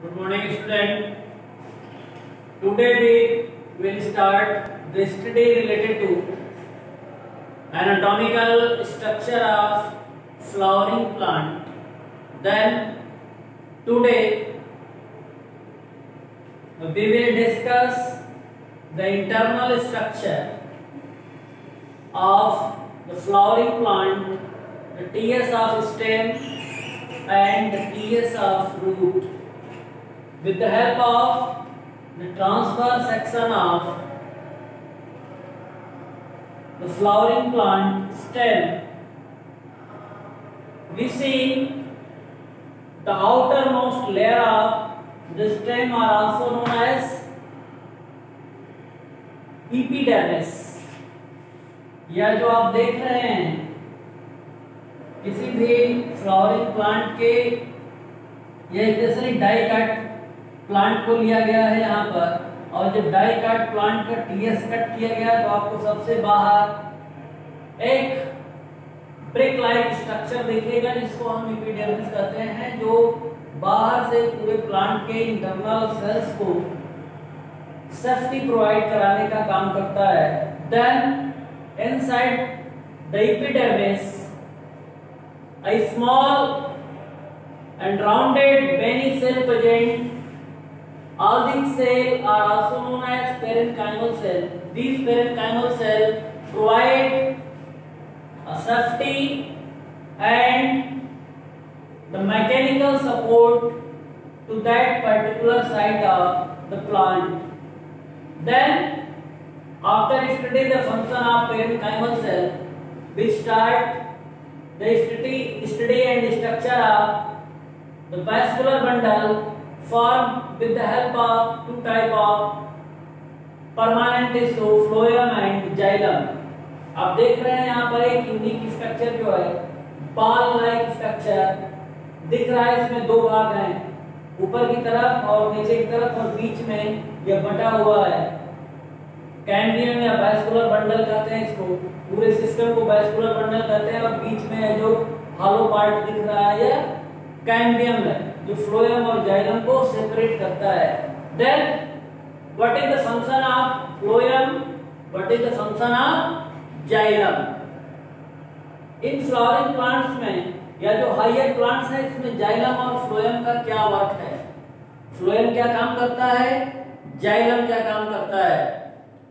Good morning, student. Today we will start the study related to anatomical structure of flowering plant. Then today we will discuss the internal structure of the flowering plant, the TS of stem and the TS of root, with the help of the transverse section of the flowering plant stem. We see the outermost layer of the stem are also known as epidermis. यह जो आप देख रहे हैं किसी भी flowering plant के, यह स्पेशली डाई कट प्लांट को लिया गया है यहाँ पर, और जब डाई कट प्लांट का टीएस कट किया गया तो आपको सबसे बाहर एक ब्रिक लाइक स्ट्रक्चर दिखेगा जिसको हम एपिडर्मिस कहते हैं, जो बाहर से पूरे प्लांट के इंटरनल सेल्स को सेफ्टी प्रोवाइड कराने का काम करता है. Then inside the epidermis a small and rounded veiny cell present. All these cells are also known as parenchymal cell. These parenchymal cells provide a safety and the mechanical support to that particular site of the plant. Then after studying the function of parenchymal cell, we start the study and structure of the vascular bundle formed with the help of two type of permanent tissue, phloem and xylem. आप देख रहे हैं यहाँ पर एक unique structure जो है ball like structure दिख रहा है. इसमें दो भाग हैं, ऊपर की तरफ और नीचे की तरफ, और बीच में यह बटा हुआ है. कैम्बियम या वैस्कुलर बंडल कहते हैं इसको, पूरे सिस्टम को वैस्कुलर बंडल कहते हैं, और बीच में जो हॉलो पार्ट दिख रहा है यह कैम्बियम है जो फ्लोएम और जाइलम को सेपरेट करता है. Then what is the function of phloem, what is the function of xylem? In flowering plants में या जो हायर प्लांट्स हैं इसमें जाइलम और फ्लोएम का क्या वर्क है? फ्लोएम क्या काम करता है, जाइलम क्या काम करता है?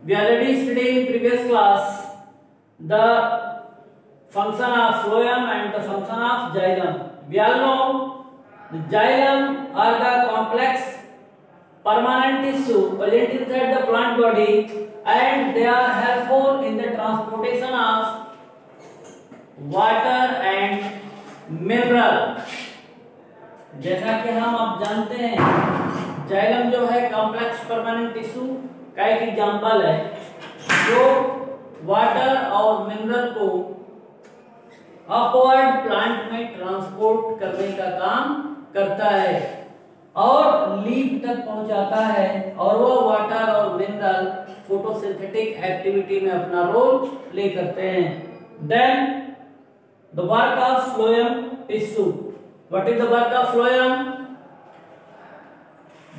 We already studied in previous class the function of phloem and the function of xylem. We all know the xylem are the complex permanent tissue present inside the plant body, and they are helpful in the transportation of water and mineral. जैसा कि हम अब जानते हैं xylem जो है complex permanent tissue का एक एग्जाम्पल है जो वाटर और मिनरल को अपवर्ड प्लांट में ट्रांसपोर्ट करने का काम करता है और लीफ तक पहुंचाता है, और वो वाटर और मिनरल फोटोसिंथेटिक एक्टिविटी में अपना रोल प्ले करते हैं. Then the work of phloem tissue. What is the work of phloem?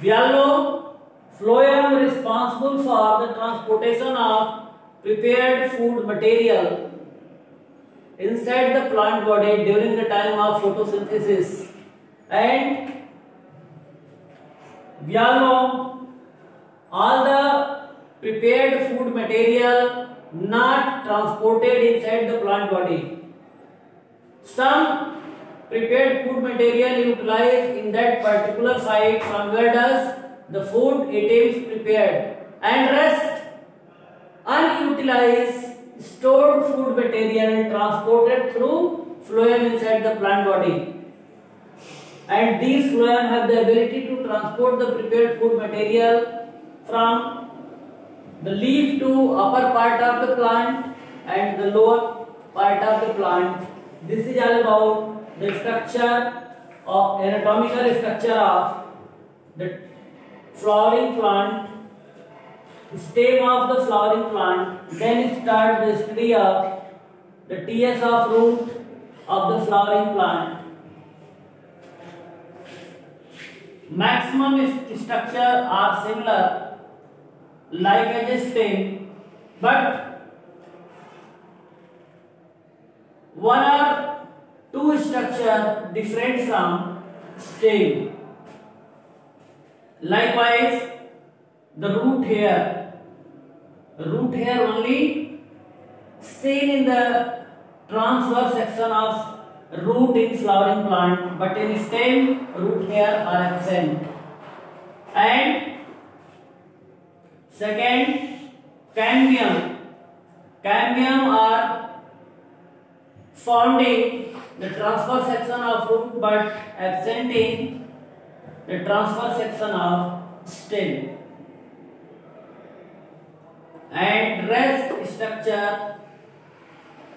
We all know phloem responsible for the transportation of prepared food material inside the plant body during the time of photosynthesis, and we all know all the prepared food material not transported inside the plant body. Some prepared food material utilized in that particular site from where does the food items prepared, and rest unutilized stored food material transported through phloem inside the plant body, and these phloem have the ability to transport the prepared food material from the leaf to upper part of the plant and the lower part of the plant. This is all about the structure of anatomical structure of the flowering plant, stem of the flowering plant. Then start the study of the TS of root of the flowering plant. maximum structure are similar like as a stem, but one or two structure different from stem. Likewise, the root hair only seen in the transverse section of root in flowering plant, but in stem root hair are absent. And second, cambium are found in the transverse section of root but absent in the transverse section of stem. And rest structure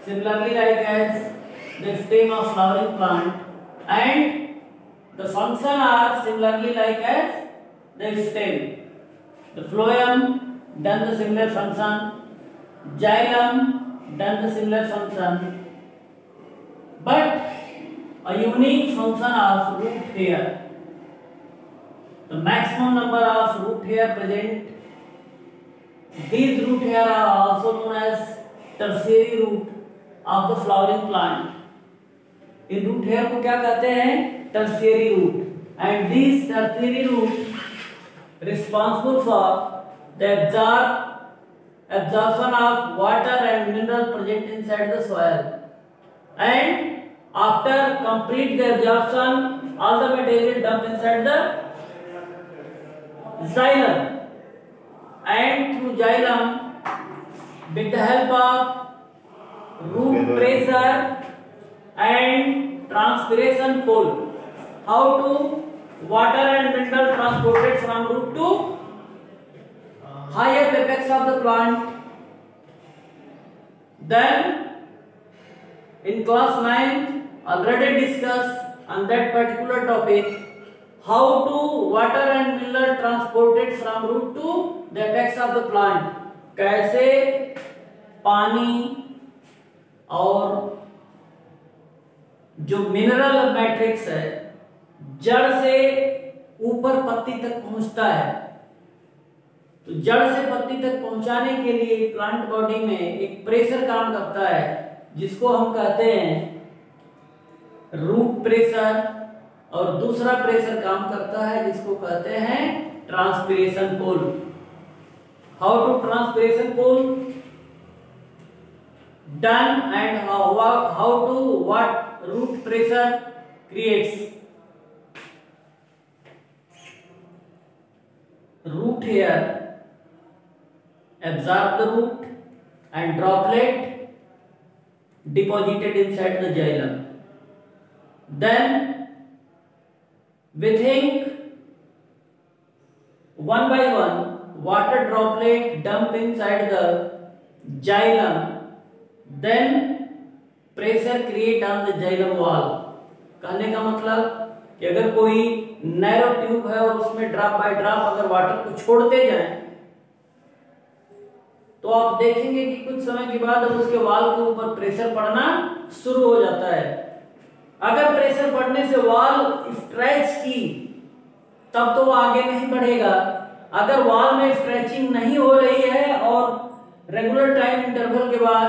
similarly like as the stem of flowering plant, and the function are similarly like as the stem. The phloem done the similar function, xylem done the similar function, but a unique function of root hair. The maximum number of root hair present. These root hair are also known as tertiary root of the flowering plant. In root hair को क्या कहते हैं? Tertiary root. And these tertiary root responsible for the absorption of water and mineral present inside the soil. And after complete the absorption, all the material dumped inside the xylem. And through xylem, with the help of root pressure and transpiration pull, how to water and mineral transported from root to higher apex of the plant. Then in class 9 already discussed on that particular topic, how to water and mineral transported from root to the apex of the plant. कैसे पानी और जो mineral matrix है जड़ से ऊपर पत्ती तक पहुंचता है। तो जड़ से पत्ती तक पहुंचाने के लिए प्लांट बॉडी में एक प्रेशर काम करता है जिसको हम कहते हैं रूट प्रेशर, और दूसरा प्रेशर काम करता है जिसको कहते हैं transpiration pull. How to transpiration pull done and how to what root pressure creates. root hair absorb the root and droplet deposited inside the xylem. Then we think one by one water droplet dump inside the xylem, then pressure create on the xylem wall. कहने का मतलब कि अगर कोई narrow tube है और उसमें drop by drop अगर वाटर को छोड़ते जाएं तो आप देखेंगे कि कुछ समय के बाद उसके वाल के ऊपर प्रेशर पड़ना शुरू हो जाता है। अगर प्रेशर पड़ने से वाल स्ट्रेच की तब तो वो आगे नहीं बढ़ेगा। अगर वाल में स्ट्रेचिंग नहीं हो रही है और रेगुलर टाइम इंटरवल के बाद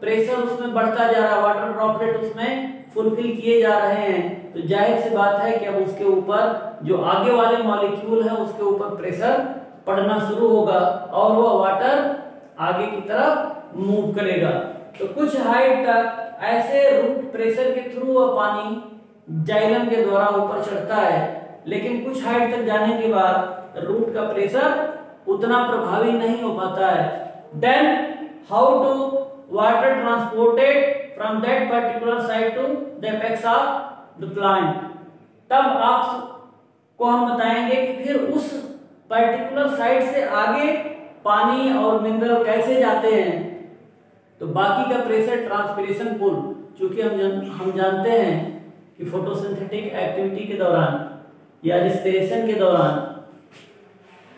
प्रेशर उसमें बढ़ता जा रहा है, वाटर ड्रॉपलेट उसमें फुलफिल किए जा रहे हैं, तो जाहिर सी बात है कि अब उसके ऊपर जो आगे वाले मॉलिक्यूल है उसके ऊपर प्रेशर पड़ना शुरू होगा और वह वाटर आगे की तरफ मूव करेगा। तो कुछ हाइट तक ऐसे रूट प्रेशर के थ्रू वह पानी जाइलम के द्वारा ऊपर चढ़ता है, लेकिन कुछ हाइट तक जाने के बाद रूट का प्रेशर उतना प्रभावी नहीं हो पाता है। Then how to water transported from that particular side to the apex of the plant। तब आपको हम बताएंगे कि फिर उस पर्टिकुलर साइड से आगे पानी और मिनरल कैसे जाते हैं। तो बाकी का प्रेशर ट्रांसपिरेशन पुल, चूंकि हम जानते हैं कि फोटोसिंथेटिक एक्टिविटी के दौरान या रिस्पिरेशन के दौरान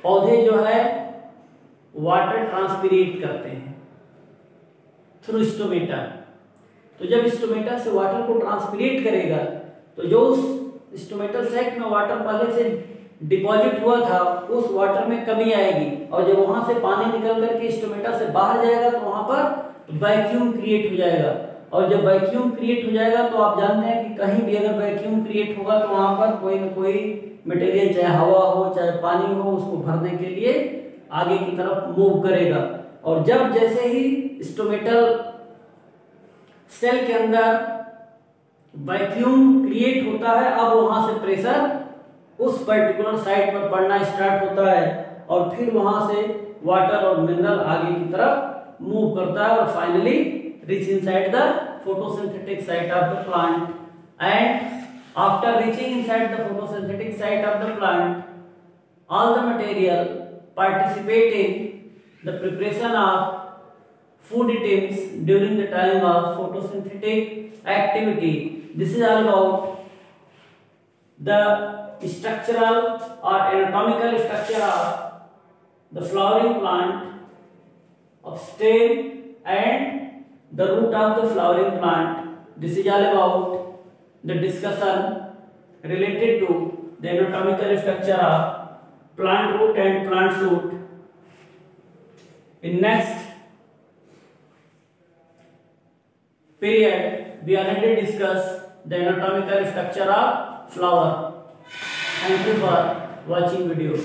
पौधे जो है वाटर ट्रांसपिरेट करते हैं थ्रू स्टोमेटा। तो जब स्टोमेटा से वाटर को ट्रांसपिरेट करेगा तो जो उस स्टोमेटल सैक में वाटर पहले से डिपॉजिट हुआ था उस वाटर में कमी आएगी, और जब वहां से पानी निकल करके स्टोमेटा से बाहर जाएगा तो वहां पर वैक्यूम क्रिएट हो जाएगा। और जब वैक्यूम क्रिएट हो जाएगा तो आप जानते हैं कि कहीं भी अगर वैक्यूम क्रिएट होगा तो वहां पर कोई न कोई मटेरियल, चाहे हवा हो चाहे पानी हो, उसको भरने के लिए आगे की तरफ मूव करेगा। और जब जैसे ही स्टोमेटल सेल के अंदर वैक्यूम क्रिएट होता है, अब वहां से प्रेशर उस पर्टिकुलर साइड पर पड़ना स्टार्ट होता है, और फिर वहां से वाटर और मिनरल आगे की तरफ मूव करता है, और finally reach inside the photosynthetic site of the plant. And after reaching inside the photosynthetic site of the plant, all the material participate in the preparation of food items during the time of photosynthetic activity. This is all about the structural or anatomical structure of the flowering plant, of stem and the root of the flowering plant. This is all about the discussion related to the anatomical structure of plant root and plant shoot. In next period, we already discussed the anatomical structure of flower. Thank you for watching video.